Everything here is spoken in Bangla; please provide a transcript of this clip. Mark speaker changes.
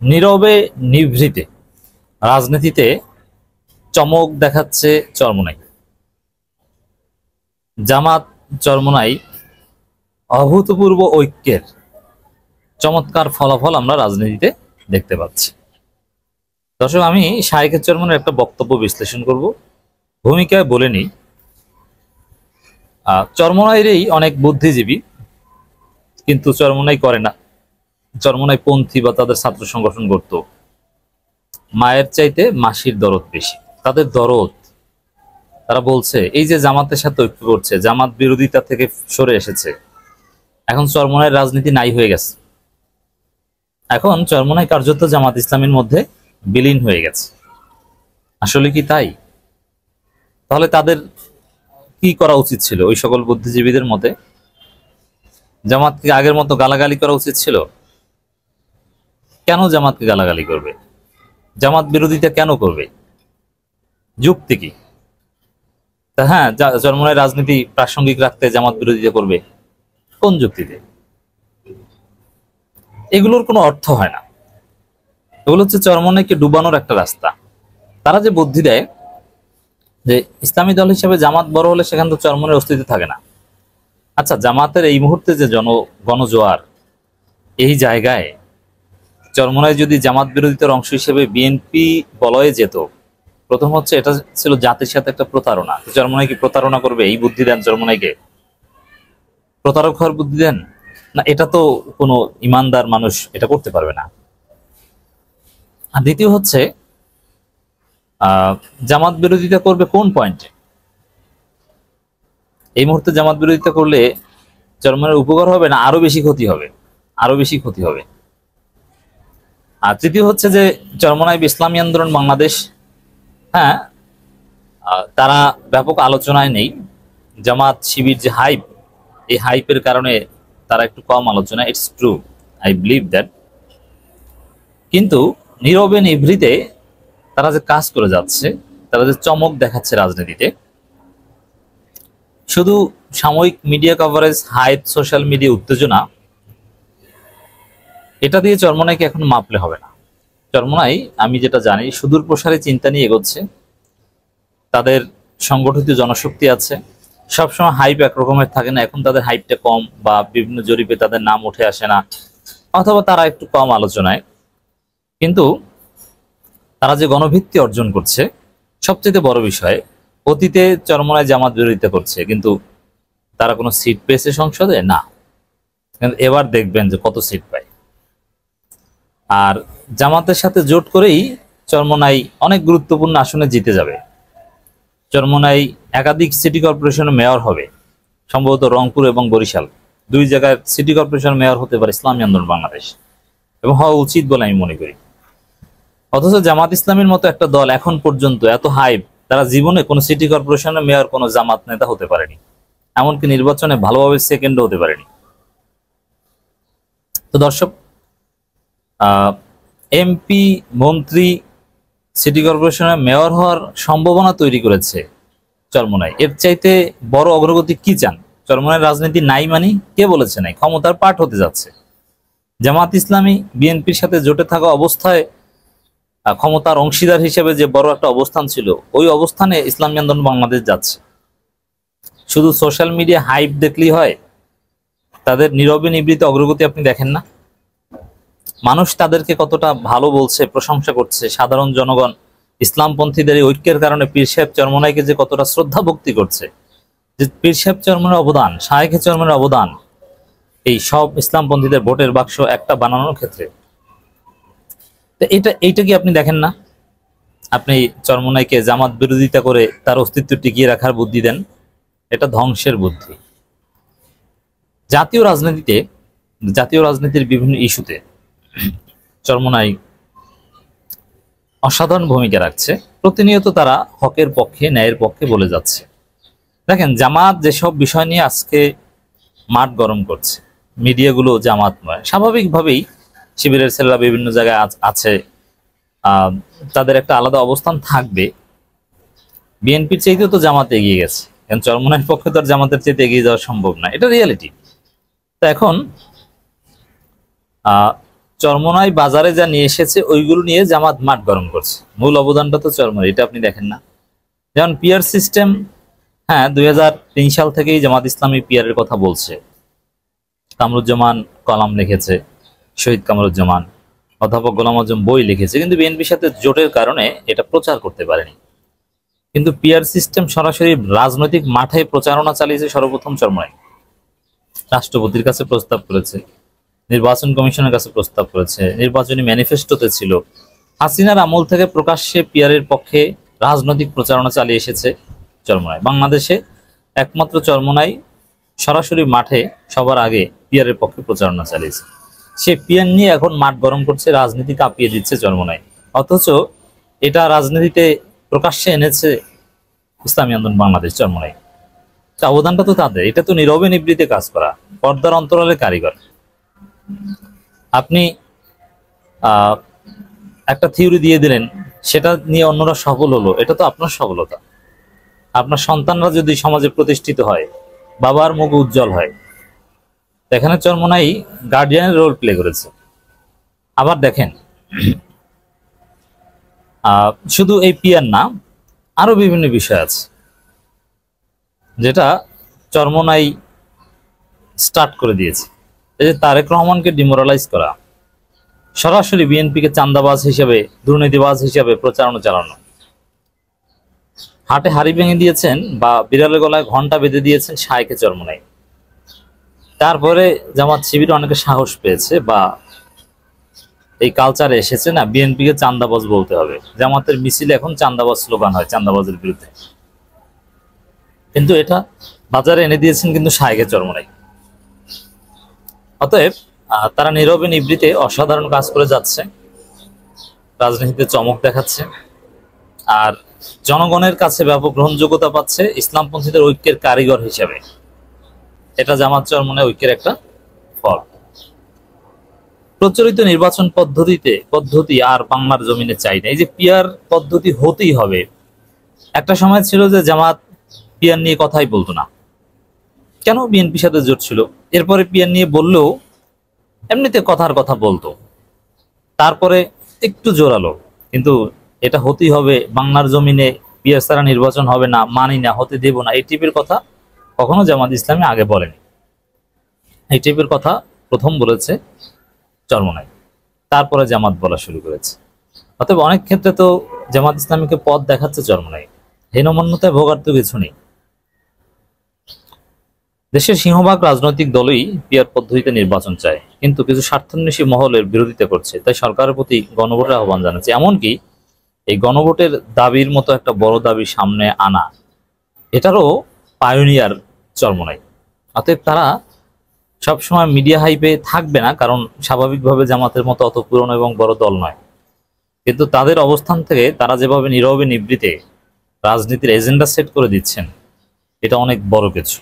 Speaker 1: নীরবে নিভৃতে রাজনীতিতে চমক দেখাচ্ছে চরমোনাই। জামাত চরমোনাই অভূতপূর্ব ঐক্যের চমৎকার ফলাফল আমরা রাজনীতিতে দেখতে পাচ্ছি। দর্শক, আমি শায়েখে চরমোনাইয়ের একটা বক্তব্য বিশ্লেষণ করব, ভূমিকায় বলে নিই। চরমোনাইয়েরই অনেক বুদ্ধিজীবী, কিন্তু চরমোনাই করে না। চরমোনাই পন্থী বা তাদের ছাত্র সংগঠন করত। মায়ের চাইতে মাসির দরদ বেশি, তাদের দরদ। তারা বলছে এই যে জামাতের সাথে ঐক্য করছে, জামাত বিরোধিতা থেকে সরে এসেছে, এখন চরমোনাইয়ের রাজনীতি নাই হয়ে গেছে। এখন চরমোনাই কার্যত জামাত ইসলামের মধ্যে বিলীন হয়ে গেছে। আসলে কি তাই? তাহলে তাদের কি করা উচিত ছিল? ওই সকল বুদ্ধিজীবীদের মতে জামাতকে আগের মতো গালাগালি করা উচিত ছিল। কেন জামাতকে গালাগালি করবে? জামাত বিরোধিতা কেন করবে? যুক্তি কি? তা হ্যাঁ, চরমোনাই রাজনীতি প্রাসঙ্গিক রাখতে জামাত বিরোধিতা করবে কোন যুক্তিতে? এগুলোর কোনো অর্থ হয় না। এগুলো হচ্ছে চরমোনাইকে ডুবানোর একটা রাস্তা। তারা যে বুদ্ধি দেয় যে ইসলামী দল হিসেবে জামাত বড় হলে সেখানে তো চরমোনাইয়ের অস্তিত্ব থাকে না। আচ্ছা, জামাতের এই মুহূর্তে যে গণজোয়ার, এই জায়গায় চরমোনাই যদি জামাত বিরোধিতার অংশ হিসেবে বিএনপি বলয়ে যেত, প্রথম হচ্ছে এটা ছিল জাতির সাথে একটা প্রতারণা। চরমোনাই কি প্রতারণা করবে? এই বুদ্ধি দেন চরমোনাইকে? প্রতারক হওয়ার বুদ্ধি দেন না? এটা তো কোনো ইমানদার মানুষ এটা করতে পারবে না। আর দ্বিতীয় হচ্ছে জামাত বিরোধিতা করবে কোন পয়েন্টে? এই মুহূর্তে জামাত বিরোধিতা করলে চরমোনাইয়ের উপকার হবে না আরো বেশি ক্ষতি হবে? আরো বেশি ক্ষতি হবে। আর তৃতীয় হচ্ছে যে চরমোনাই ইসলামী আন্দোলন বাংলাদেশ, হ্যাঁ, তারা ব্যাপক আলোচনায় নেই। জামাত শিবির যে হাইপ, এই হাইপের কারণে তারা একটু কম আলোচনা। It's true, I believe that. কিন্তু নীরবে নিভৃতে তারা যে কাজ করে যাচ্ছে, তারা যে চমক দেখাচ্ছে রাজনীতিতে, শুধু সাময়িক media coverage, hype, social media উত্তেজনা, এটা দিয়ে চরমোনাইকে এখন মাপলে হবে না। চরমোনাই, আমি যেটা জানি, সুদূর প্রসারী চিন্তা নিয়ে এগোচ্ছে। তাদের সংগঠিত জনশক্তি আছে। সবসময় হাইপ একরকমের থাকে না। এখন তাদের হাইপটা কম, বা বিভিন্ন জরিপে তাদের নাম উঠে আসে না, অথবা তারা একটু কম আলোচনায়। কিন্তু তারা যে গণভিত্তি অর্জন করছে, সবচেয়ে বড় বিষয়, অতীতে চরমোনাই জামাত বিরোধিতা করছে, কিন্তু তারা কোনো সিট পেয়েছে সংসদে? না। কিন্তু এবার দেখবেন যে কত সিট পায়। আর জামাতের সাথে জোট করেই চরমোনাই অনেক গুরুত্বপূর্ণ আসনে জিতে যাবে। চরমোনাই একাধিক সিটি কর্পোরেশনের মেয়র হবে, সম্ভবত রংপুর এবং বরিশাল, দুই জায়গায় সিটি কর্পোরেশনের মেয়র হতে পারে ইসলামী আন্দোলন বাংলাদেশ, এবং হওয়া উচিত বলে আমি মনে করি। অথচ জামাত ইসলামের মতো একটা দল এখন পর্যন্ত এত হাইপ, তারা জীবনে কোনো সিটি কর্পোরেশনের মেয়র কোনো জামাত নেতা হতে পারেনি, এমনকি নির্বাচনে ভালোভাবে সেকেন্ডও হতে পারেনি। তো দর্শক, এমপি, মন্ত্রী, সিটি কর্পোরেশনের মেয়র হওয়ার সম্ভাবনা তৈরি করেছে চরমোনাই। এর চাইতে বড় অগ্রগতি কি চান? চরমোনাইয়ের রাজনীতি নাই মানে কে বলেছে নাই? ক্ষমতার পাঠ হতে যাচ্ছে। জামাত ইসলামী বিএনপির সাথে জোটে থাকা অবস্থায় ক্ষমতার অংশীদার হিসেবে যে বড় একটা অবস্থান ছিল, ওই অবস্থানে ইসলামী আন্দোলন বাংলাদেশ যাচ্ছে। শুধু সোশ্যাল মিডিয়া হাইপ দেখলেই হয়? তাদের নীরবে নিবৃত্ত অগ্রগতি আপনি দেখেন না? মানুষ তাদেরকে কতটা ভালো বলছে, প্রশংসা করছে। সাধারণ জনগণ ইসলামপন্থীদের এই ঐক্যের কারণে পীর সাহেব চরমোনাইকে যে কতটা শ্রদ্ধা ভক্তি করছে, যে পীর সাহেব চরমোনাইয়ের অবদান, শায়েখে চরমোনাইয়ের অবদান এই সব ইসলামপন্থীদের ভোটের বাক্স একটা বানানোর ক্ষেত্রে। তো এইটা কি আপনি দেখেন না? আপনি চরমোনাইকে জামাত বিরোধিতা করে তার অস্তিত্ব টিকিয়ে রাখার বুদ্ধি দেন। এটা ধ্বংসের বুদ্ধি। জাতীয় রাজনীতির বিভিন্ন ইস্যুতে চরমোনাই অসাধারণ ভূমিকা রাখছে। প্রতিনিয়ত তারা হকের পক্ষে, ন্যায়ের পক্ষে বলে যাচ্ছে। দেখেন, জামাত যেসব বিষয় নিয়ে আজকে মাঠ গরম করছে, মিডিয়াগুলো জামাতময়, স্বাভাবিকভাবেই শিবিরের ছেলেরা বিভিন্ন জায়গায় আছে, তাদের একটা আলাদা অবস্থান থাকবে। বিএনপির চাইতেও তো জামাত এগিয়ে গেছে, কারণ চরমোনাইয়ের পক্ষে তো আর জামাতের চাইতে এগিয়ে যাওয়া সম্ভব না, এটা রিয়ালিটি। তো এখন চরমোনাই বাজারে যা নিয়ে এসেছে ওইগুলো নিয়ে জামাত মাঠ গরম করছে। মূল অবদানটা তো চরমোনাই, এটা আপনি দেখেন না? যেমন পিয়ার সিস্টেম, হ্যাঁ 2003 সাল থেকেই জামাত ইসলামী পিয়ারের কথা বলছে। কামরুজ্জামান কলাম লিখেছে, শহীদ কামরুজ্জামান, অধ্যাপক গোলাম আজম বই লিখেছে, কিন্তু বিএনপির সাথে জোটের কারণে এটা প্রচার করতে পারেনি। কিন্তু পিয়ার সিস্টেম সরাসরি রাজনৈতিক মাঠে প্রচারণা চালিয়েছে সর্বপ্রথম চরমোনাই। রাষ্ট্রপতির কাছে প্রস্তাব করেছে, নির্বাচন কমিশনের কাছে প্রস্তাব করেছে, নির্বাচনী ম্যানিফেস্টোতে ছিল। হাসিনার আমল থেকে প্রকাশ্যে পিয়ারের পক্ষে রাজনৈতিক প্রচারণা চালিয়ে এসেছে চরমোনাই। বাংলাদেশে একমাত্র চরমোনাই সরাসরি মাঠে সবার আগে পিয়ারের পক্ষে প্রচারণা চালিয়েছে। সে পিয়ার নিয়ে এখন মাঠ গরম করছে, রাজনীতি কাঁপিয়ে দিচ্ছে চরমোনাই। অথচ এটা রাজনীতিতে প্রকাশ্যে এনেছে ইসলামী আন্দোলন বাংলাদেশ, চরমোনাই। অবদানটা তো তাদের, এটা তো নীরবে নিবৃত্তে কাজ করা, পর্দার অন্তরালে কারিগর। আপনি একটা থিওরি দিয়ে দিলেন, সেটা নিয়ে অন্যরা সফল হলো, এটা তো আপনার সফলতা। আপনার সন্তানরা যদি সমাজে প্রতিষ্ঠিত হয়, বাবার মুখ উজ্জ্বল হয়, এখানে চরমোনাই গার্ডিয়ানের রোল প্লে করেছে। আবার দেখেন, শুধু এই পিয়ার না, আরো বিভিন্ন বিষয় আছে যেটা চরমোনাই স্টার্ট করে দিয়েছে। এই যে তারেক রহমানকে ডিমোরালাইজ করা, সরাসরি বিএনপিকে চান্দাবাজ হিসেবে, দুর্নীতিবাজ হিসেবে প্রচারণা চালানো, হাটে হাড়ি ভেঙে দিয়েছেন বা বিড়ালের গলায় ঘন্টা বেঁধে দিয়েছেন শায়েকে চরমোনাই। তারপরে জামাত শিবির অনেকে সাহস পেয়েছে বা এই কালচারে এসেছে না, বিএনপিকে চান্দাবাজ বলতে হবে। জামাতের মিছিলে এখন চান্দাবাজ স্লোগান হয়, চান্দাবাজের বিরুদ্ধে। কিন্তু এটা বাজারে এনে দিয়েছেন কিন্তু শায়েকে চরমোনাই। অতএব তারা নীরবে নিবৃত্তে অসাধারণ কাজ করে যাচ্ছে, রাজনীতিতে চমক দেখাচ্ছে, আর জনগণের কাছে ব্যাপক গ্রহণযোগ্যতা পাচ্ছে ইসলামপন্থীদের ঐক্যের কারিগর হিসেবে। এটা জামাত চরমোনাই ঐক্যের একটা ফল। প্রচলিত নির্বাচন পদ্ধতি আর বাংলার জমিনে চাই না। এই যে পিয়ার পদ্ধতি হতেই হবে, একটা সময় ছিল যে জামাত পিয়ার নিয়ে কথাই বলতো না, কেন? বিএনপির সাথে জোট ছিল। এরপরে পিয়ার নিয়ে বললেও এমনিতে কথার কথা বলতো, তারপরে একটু জোরালো, কিন্তু এটা হতেই হবে, বাংলার জমিনে পিয়ার ছাড়া নির্বাচন হবে না, মানি না, হতে দেব না, এই টাইপের কথা কখনো জামাত ইসলামী আগে বলেনি। এই টাইপের কথা প্রথম বলেছে চরমোনাই, তারপরে জামাত বলা শুরু করেছে। অতএব অনেক ক্ষেত্রে তো জামাত ইসলামীকে পথ দেখাচ্ছে চরমোনাই, হীনমন্যতায় ভোগার তো কিছু নেই। দেশের সিংহভাগ রাজনৈতিক দলই পিয়ার পদ্ধতিতে নির্বাচন চায়, কিন্তু কিছু স্বার্থান্বেষী মহলের বিরোধিতা করছে। তাই সরকারের প্রতি গণভোটের আহ্বান জানাচ্ছে। এমনকি এই গণভোটের দাবির মতো একটা বড় দাবি সামনে আনা, এটারও পায়োনিয়ার চরমোনাই। অতএব তারা সবসময় মিডিয়া হাইপে থাকবে না, কারণ স্বাভাবিকভাবে জামাতের মতো অত পুরনো এবং বড় দল নয়। কিন্তু তাদের অবস্থান থেকে তারা যেভাবে নীরবে নিবৃত্তে রাজনীতির এজেন্ডা সেট করে দিচ্ছেন, এটা অনেক বড় কিছু।